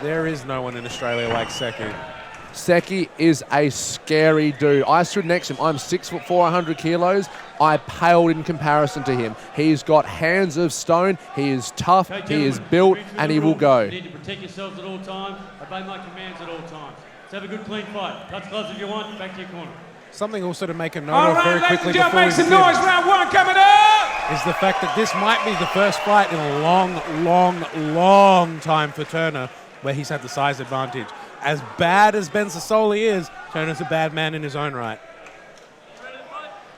There is no one in Australia like Seki. Seki is a scary dude. I stood next to him. I'm 6'4", 100 kilos. I paled in comparison to him. He's got hands of stone. He is tough. He is built, and he will go. You need to protect yourselves at all times. Obey my commands at all times. Let's have a good, clean fight. Touch gloves if you want. Back to your corner. Something also to make a note of very quickly before we make some noise. Round one coming up. Is the fact that this might be the first fight in a long time for Turner where he's had the size advantage. As bad as Ben Sosoli is, Turner's a bad man in his own right.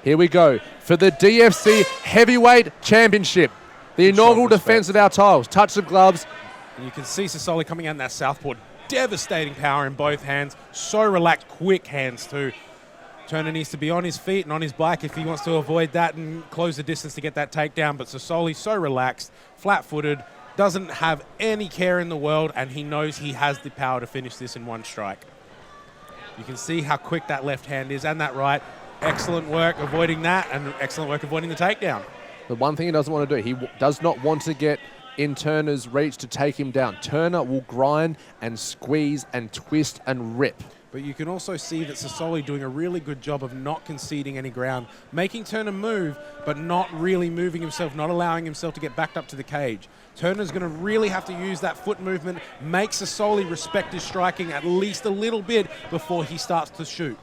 Here we go for the DFC Heavyweight Championship. The inaugural defense of our titles. Touch of gloves. And you can see Sosoli coming out in that southpaw. Devastating power in both hands. So relaxed, quick hands too. Turner needs to be on his feet and on his bike if he wants to avoid that and close the distance to get that takedown. But Sosoli so relaxed, flat-footed, doesn't have any care in the world, and he knows he has the power to finish this in one strike. You can see how quick that left hand is and that right. Excellent work avoiding that, and excellent work avoiding the takedown. The one thing he doesn't want to do, he does not want to get in Turner's reach to take him down. Turner will grind and squeeze and twist and rip. But you can also see that Sosoli doing a really good job of not conceding any ground, making Turner move, but not really moving himself, not allowing himself to get backed up to the cage. Turner's going to really have to use that foot movement, make Sosoli respect his striking at least a little bit before he starts to shoot.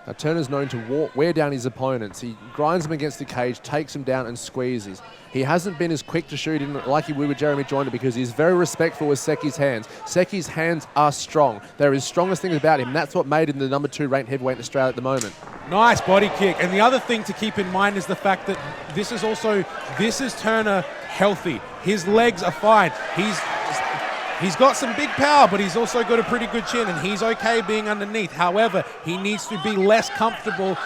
Now, Turner's known to wear down his opponents. He grinds them against the cage, takes them down and squeezes. He hasn't been as quick to shoot in like he would with Jeremy Joyner because he's very respectful with Seki's hands. Seki's hands are strong. They're his strongest thing about him. That's what made him the #2 ranked heavyweight in Australia at the moment. Nice body kick. And the other thing to keep in mind is the fact that this is Turner healthy. His legs are fine. He's got some big power, but he's also got a pretty good chin, and he's okay being underneath. However, he needs to be less comfortable.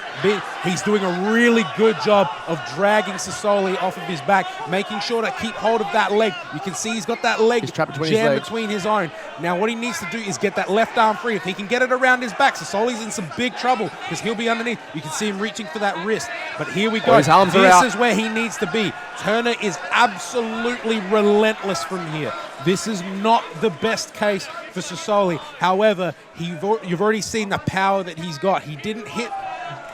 He's doing a really good job of dragging Sosoli off of his back, making sure to keep hold of that leg. You can see he's got that leg jammed between his own. Now, what he needs to do is get that left arm free. If he can get it around his back, Sosoli's in some big trouble because he'll be underneath. You can see him reaching for that wrist. But here we go. His arms are out. This is where he needs to be. Turner is absolutely relentless from here. This is not the best case for Sosoli. However, you've already seen the power that he's got. He didn't hit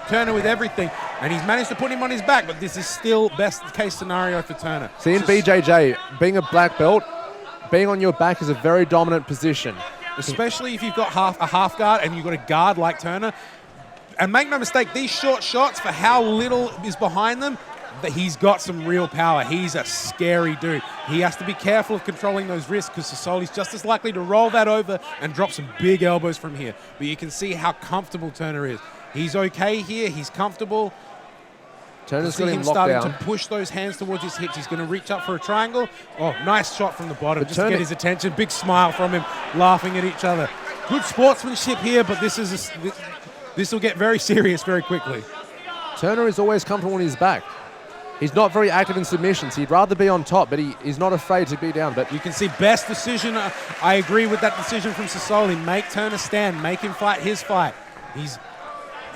Turner with everything, and he's managed to put him on his back, but this is still best case scenario for Turner. See, in BJJ, being a black belt, being on your back is a very dominant position. Especially if you've got a half guard and you've got a guard like Turner. And make no mistake, these short shots, for how little is behind them, that he's got some real power. He's a scary dude. He has to be careful of controlling those wrists because Sosoli's just as likely to roll that over and drop some big elbows from here. But you can see how comfortable Turner is. He's okay here. He's comfortable. Turner's got him locked starting down. to push those hands towards his hips. He's going to reach up for a triangle. Oh, nice shot from the bottom just to get his attention. Big smile from him, laughing at each other. Good sportsmanship here, but this will get very serious very quickly. Turner is always comfortable on his back. He's not very active in submissions. He'd rather be on top, but he's not afraid to be down. But you can see best decision. I agree with that decision from Sosoli. Make Turner stand. Make him fight his fight.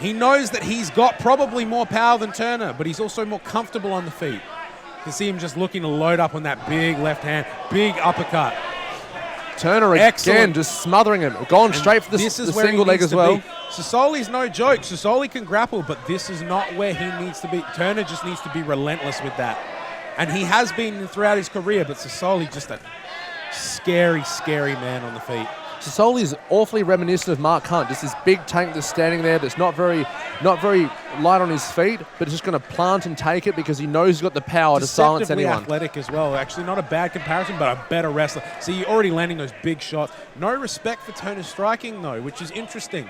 He knows that he's got probably more power than Turner, but he's also more comfortable on the feet. You can see him just looking to load up on that big left hand, big uppercut. Turner again, just smothering him. Gone straight for the single leg as well. Sosoli's no joke. Sosoli can grapple, but this is not where he needs to be. Turner just needs to be relentless with that. And he has been throughout his career, but Sosoli just a scary, scary man on the feet. Sosoli is awfully reminiscent of Mark Hunt. Just this big tank that's standing there that's not very light on his feet, but just going to plant and take it because he knows he's got the power to silence anyone. Athletic as well. Actually, not a bad comparison, but a better wrestler. See, you're already landing those big shots. No respect for Turner's striking, though, which is interesting.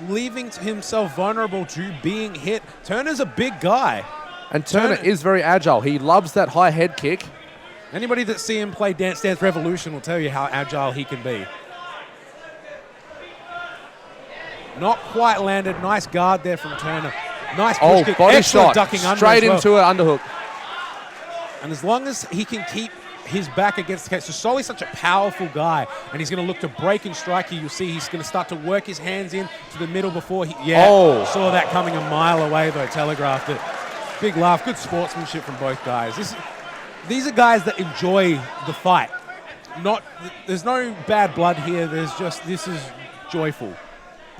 Leaving himself vulnerable to being hit. Turner's a big guy. And Turner is very agile. He loves that high head kick. Anybody that see him play Dance Dance Revolution will tell you how agile he can be. Not quite landed. Nice guard there from Turner. Nice push kick. Body Excellent shot. ducking under Straight as well. into an underhook. And as long as he can keep his back against the cage, Sosoli's such a powerful guy, and he's going to look to break and strike you. You'll see he's going to start to work his hands in to the middle before he... Saw that coming a mile away, though. Telegraphed it. Big laugh. Good sportsmanship from both guys. These are guys that enjoy the fight. there's no bad blood here. This is joyful.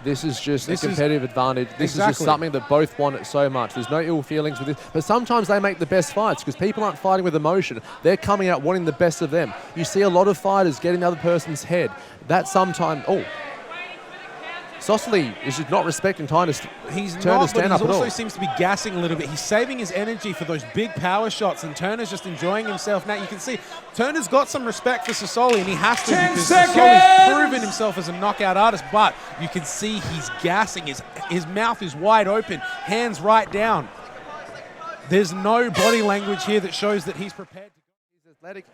This is just a competitive advantage. This is just Exactly. something that both want so much. There's no ill feelings with this. But sometimes they make the best fights because people aren't fighting with emotion. They're coming out wanting the best of them. You see a lot of fighters getting the other person's head. That sometimes... Oh. Sosoli is just not respecting time to He's Turner not, stand but up he at all. also seems to be gassing a little bit. He's saving his energy for those big power shots, and Turner's just enjoying himself. Now you can see Turner's got some respect for Sosoli, and he has to 10 because seconds! Sosoli's proven himself as a knockout artist, but you can see he's gassing. His mouth is wide open, hands right down. There's no body language here that shows that he's prepared.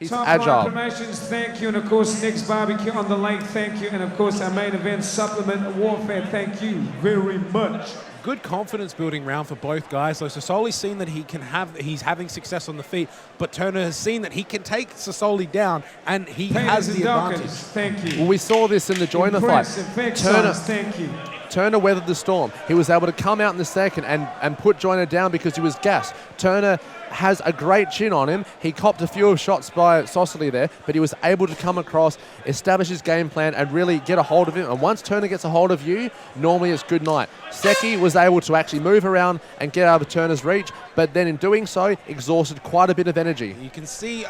He's Top line agile. promotions, thank you. And of course, Nick's Barbecue on the Lake, thank you. And of course, our main event supplement, Warfare, thank you very much. Good confidence building round for both guys. So Sosoli's seen that he's having success on the feet, but Turner has seen that he can take Sosoli down, and he has the advantage. Thank you. Well, we saw this in the joiner fight. Thank you. Turner weathered the storm. He was able to come out in the second and put Joyner down because he was gassed. Turner has a great chin on him. He copped a few shots by Sosoli there, but he was able to come across, establish his game plan, and really get a hold of him. And once Turner gets a hold of you, normally it's good night. Seki was able to actually move around and get out of Turner's reach, but then in doing so, exhausted quite a bit of energy. You can see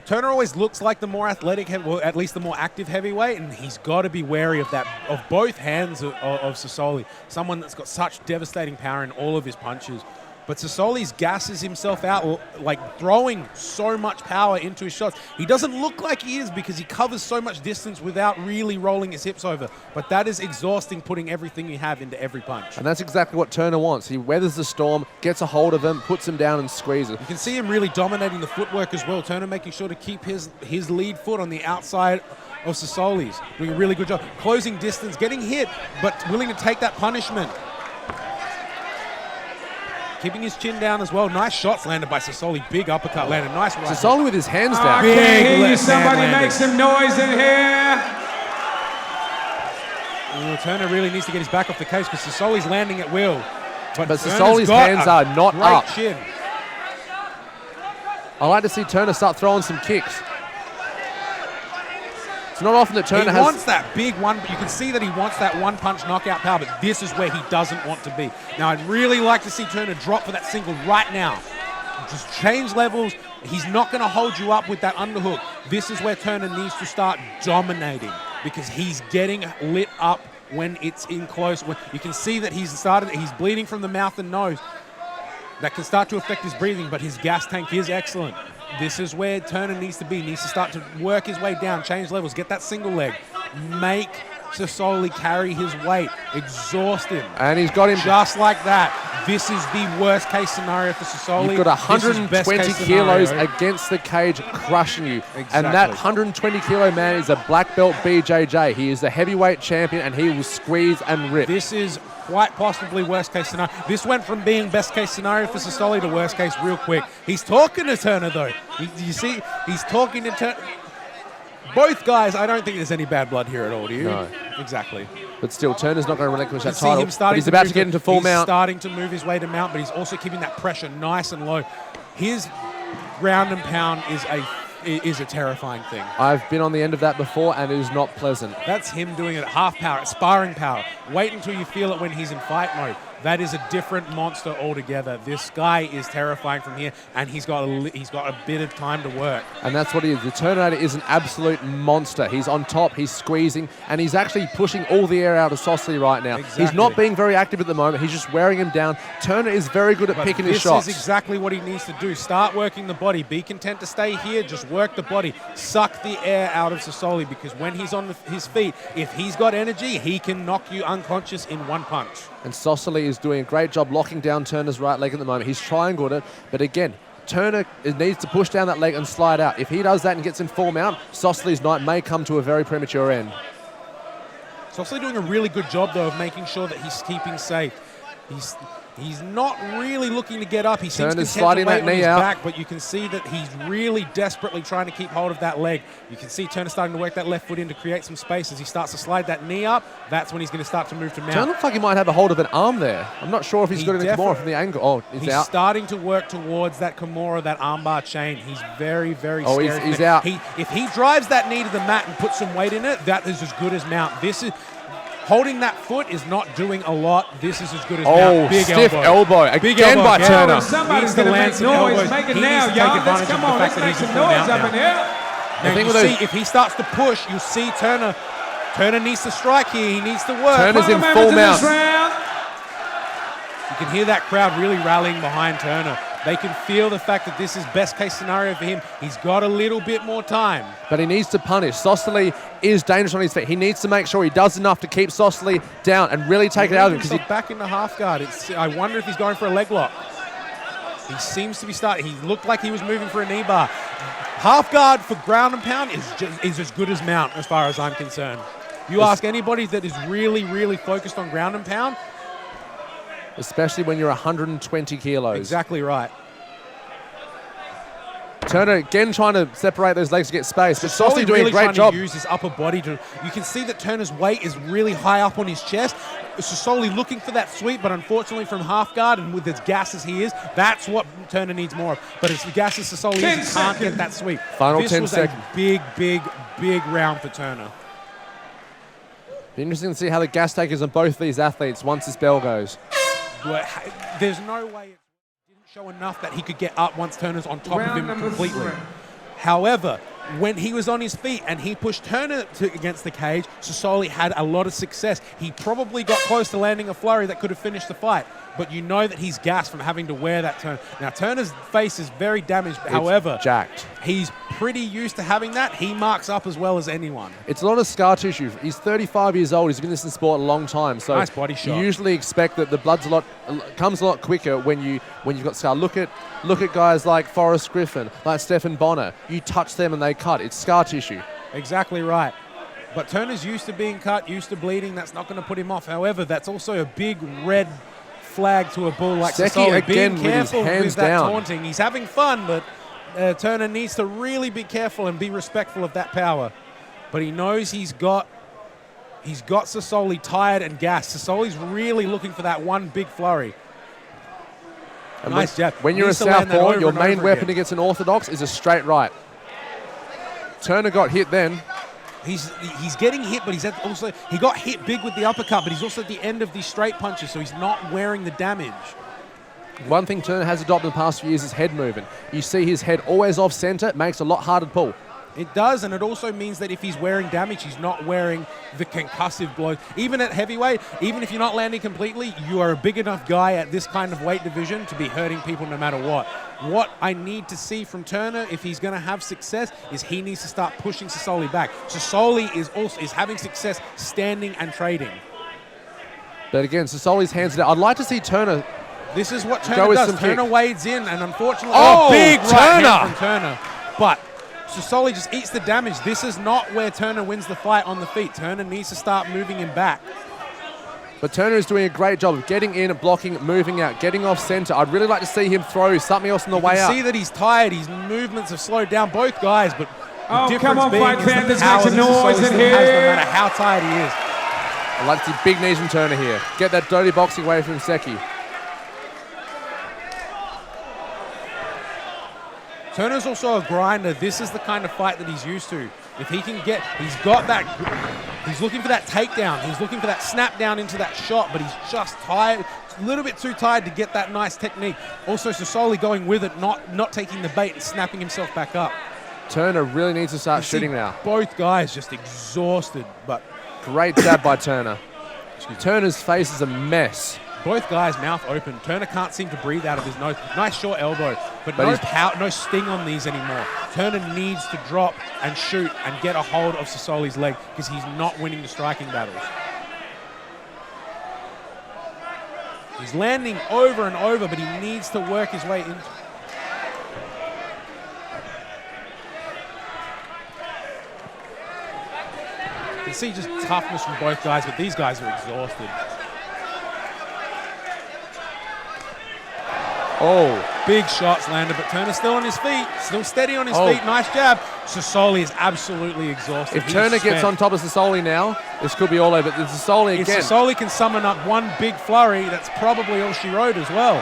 Turner always looks like the more athletic, well, at least the more active heavyweight, and he's got to be wary of that, of both hands of Sosoli. Someone that's got such devastating power in all of his punches. But Sosoli's gasses himself out, like throwing so much power into his shots. He doesn't look like he is because he covers so much distance without really rolling his hips over. But that is exhausting, putting everything you have into every punch. And that's exactly what Turner wants. He weathers the storm, gets a hold of him, puts him down and squeezes. You can see him really dominating the footwork as well. Turner making sure to keep his lead foot on the outside of Sosoli's. Doing a really good job. Closing distance, getting hit, but willing to take that punishment. Keeping his chin down as well. Nice shots landed by Sosoli. Big uppercut landed. Nice right. Sosoli with his hands I down. can hear you. left Somebody hand make some noise in here. Turner really needs to get his back off the cage because Sosoli's landing at will. But Turner's Sosoli's got hands a are not great up. Chin. I like to see Turner start throwing some kicks. It's not often that Turner He wants that big one, but you can see that he wants that one-punch knockout power, but this is where he doesn't want to be. Now, I'd really like to see Turner drop for that single right now. Just change levels. He's not going to hold you up with that underhook. This is where Turner needs to start dominating because he's getting lit up when it's in close. You can see that he's bleeding from the mouth and nose. That can start to affect his breathing, but his gas tank is excellent. This is where Turner needs to be. He needs to start to work his way down, change levels, get that single leg, make Sosoli carry his weight, exhaust him. And he's got him just like that. This is the worst case scenario for Sosoli. You've got 120 kilos against the cage crushing you. Exactly. And that 120 kilo man is a black belt BJJ. He is the heavyweight champion and he will squeeze and rip. This is quite possibly worst case scenario. This went from being best case scenario for Sosoli to worst case real quick. He's talking to Turner though. You see, he's talking to Turner. Both guys, I don't think there's any bad blood here at all, do you? No. Exactly. But still, Turner's not going to relinquish that See title. him starting But he's about to get into full he's mount. Starting to move his way to mount, but he's also keeping that pressure nice and low. His ground and pound is a terrifying thing. I've been on the end of that before and it is not pleasant. That's him doing it at half power, at sparring power. Wait until you feel it when he's in fight mode. That is a different monster altogether. This guy is terrifying from here, and he's got a bit of time to work. And that's what he is. The Terminator is an absolute monster. He's on top, he's squeezing, and he's actually pushing all the air out of Sosoli right now. Exactly. He's not being very active at the moment. He's just wearing him down. Turner is very good at picking his shots. This is exactly what he needs to do. Start working the body. Be content to stay here. Just work the body. Suck the air out of Sosoli, because when he's on his feet, if he's got energy, he can knock you unconscious in one punch. And Sosoli is doing a great job locking down Turner's right leg at the moment. He's triangled it, but again, Turner needs to push down that leg and slide out. If he does that and gets in full mount, Sosoli's night may come to a very premature end. Sosoli doing a really good job, though, of making sure that he's keeping safe. He's not really looking to get up. He seems Turner's content to sliding wait that on knee his out. back, but you can see that he's really desperately trying to keep hold of that leg. You can see Turner starting to work that left foot in to create some space. As he starts to slide that knee up, that's when he's going to start to move to mount. Turner looks like he might have a hold of an arm there. I'm not sure if he's got it Kimura from the angle. Oh, he's out. starting to work towards that Kimura, that armbar chain. He's very, very Oh, scary. he's out. If he drives that knee to the mat and puts some weight in it, that is as good as mount. This is... Holding that foot is not doing a lot. This is as good as mount. Big stiff elbow. Again by Turner. Somebody's going to make noise. Make it now, y'all. Let's come on. Let's make some noise up in here. Now, you see, if he starts to push, you see Turner. Turner needs to strike here. He needs to work. Turner's in full mount. You can hear that crowd really rallying behind Turner. They can feel the fact that this is best case scenario for him. He's got a little bit more time. But he needs to punish. Sosoli is dangerous on his feet. He needs to make sure he does enough to keep Sosoli down and really take it out of him. Because he's back into half guard. I wonder if he's going for a leg lock. He seems to be starting. He looked like he was moving for a knee bar. Half guard for ground and pound is as good as mount as far as I'm concerned. You ask anybody that is really, really focused on ground and pound, especially when you're 120 kilos. Exactly right. Turner again trying to separate those legs to get space, but Sosoli doing really a great job. To use his upper body to. You can see that Turner's weight is really high up on his chest. Sosoli looking for that sweep, but unfortunately from half guard and with as gas as he is, that's what Turner needs more of. But as gas as Sosoli is, he can't get that sweep. Final this 10 was seconds. A big, big, big round for Turner. Be interesting to see how the gas takers on both these athletes once this bell goes. There's no way it didn't show enough that he could get up once Turner's on top of him completely. However, when he was on his feet and he pushed Turner against the cage, Sosoli had a lot of success. He probably got close to landing a flurry that could have finished the fight, but you know that he's gassed from having to wear that Turner. Now, Turner's face is very damaged. However, jacked. He's pretty used to having that. He marks up as well as anyone. It's a lot of scar tissue. He's 35 years old. He's been in this sport a long time. So nice body shot. You usually expect that the blood's comes a lot quicker when you've got scar. Look at guys like Forrest Griffin, like Stephen Bonner. You touch them and they cut. It's scar tissue. Exactly right. But Turner's used to being cut, used to bleeding. That's not going to put him off. However, that's also a big red flag to a bull like Sosoli. Again being careful with his hands with that down. taunting. He's having fun, but Turner needs to really be careful and be respectful of that power. But he knows he's got Sosoli tired and gassed. Sosoli's really looking for that one big flurry. And nice jab. When you're a southpaw, your main weapon against an orthodox is a straight right. Turner got hit then. He's getting hit, but he got hit big with the uppercut, but he's also at the end of these straight punches, so he's not wearing the damage. One thing Turner has adopted in the past few years is head movement. You see his head always off center. It makes it a lot harder to pull. It does, and it also means that if he's wearing damage, he's not wearing the concussive blows. Even at heavyweight, even if you're not landing completely, you are a big enough guy at this kind of weight division to be hurting people no matter what. What I need to see from Turner, if he's going to have success, is he needs to start pushing Sosoli back. Sosoli is having success standing and trading. But again, Sosoli's hands are down. I'd like to see Turner. This is what Turner does. Turner wades in, and unfortunately, big right Turner from Turner. But Sosoli just eats the damage. This is not where Turner wins the fight on the feet. Turner needs to start moving him back. But Turner is doing a great job of getting in, blocking, moving out, getting off center. I'd really like to see him throw something else on the way out. You can see that he's tired. His movements have slowed down, both guys, but the difference come on, being fight is fan, the let's power make some that noise Sosoli in still here. has, no matter how tired he is. I'd like to see big knees from Turner here. Get that dirty boxing away from Seki. Turner's also a grinder. This is the kind of fight that he's used to. If he can get, he's got that, he's looking for that takedown. He's looking for that snap down into that shot, but he's just tired, a little bit too tired to get that nice technique. Also, Sosoli going with it, not taking the bait and snapping himself back up. Turner really needs to start shooting now. Both guys just exhausted, but great jab by Turner. Turner's face is a mess. Both guys' mouth open. Turner can't seem to breathe out of his nose. Nice short elbow, but no sting on these anymore. Turner needs to drop and shoot and get a hold of Sosoli's leg because he's not winning the striking battles. He's landing over and over, but he needs to work his way in. You can see just toughness from both guys, but these guys are exhausted. Oh. Big shots landed, but Turner still on his feet, still steady on his Oh. feet. Nice jab. Sosoli is absolutely exhausted. If He's Turner gets spent. on top of Sosoli now, this could be all over. But Sosoli If again. Sosoli can summon up one big flurry, that's probably all she wrote as well.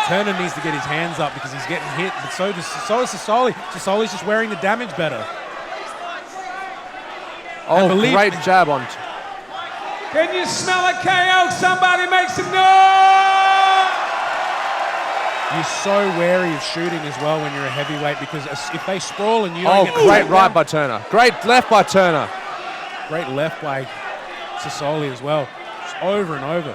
Turner needs to get his hands up because he's getting hit, but so is Sosoli. Sosoli's just wearing the damage better. Oh, believe- great jab on. Can you smell a KO? Somebody make some noise! You're so wary of shooting as well when you're a heavyweight because if they sprawl and you Oh, don't get the great takedown- right by Turner. Great left by Turner. Great left by Sosoli as well. Just over and over.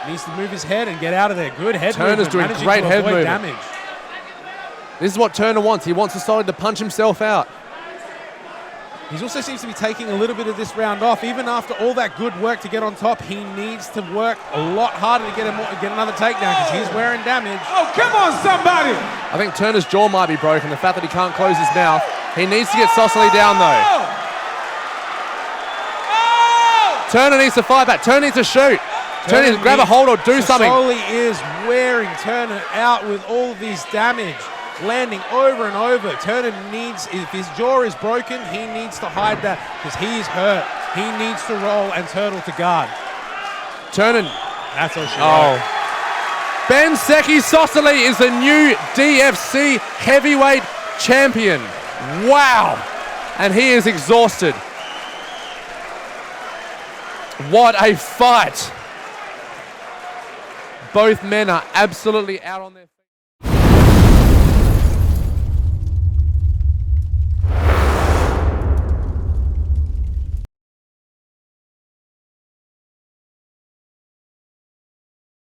Needs to move his head and get out of there. Good head Turner's movement. doing managing great to head avoid movement. damage. This is what Turner wants. He wants Sosoli to punch himself out. He also seems to be taking a little bit of this round off. Even after all that good work to get on top, he needs to work a lot harder to get another takedown because he's wearing damage. Oh, come on, somebody! I think Turner's jaw might be broken. The fact that he can't close his mouth. He needs to get Sosoli down though. Turner needs to fight back. Turner needs to shoot. Turner needs to grab a hold or do something. Sosoli is wearing Turner out with all of this damage, landing over and over. Turner needs, if his jaw is broken, he needs to hide that because he's hurt. He needs to roll and turtle to guard. Turner. That's all she Oh. wrote. Ben Seki Sosoli is the new DFC heavyweight champion. Wow. And he is exhausted. What a fight. Both men are absolutely out on their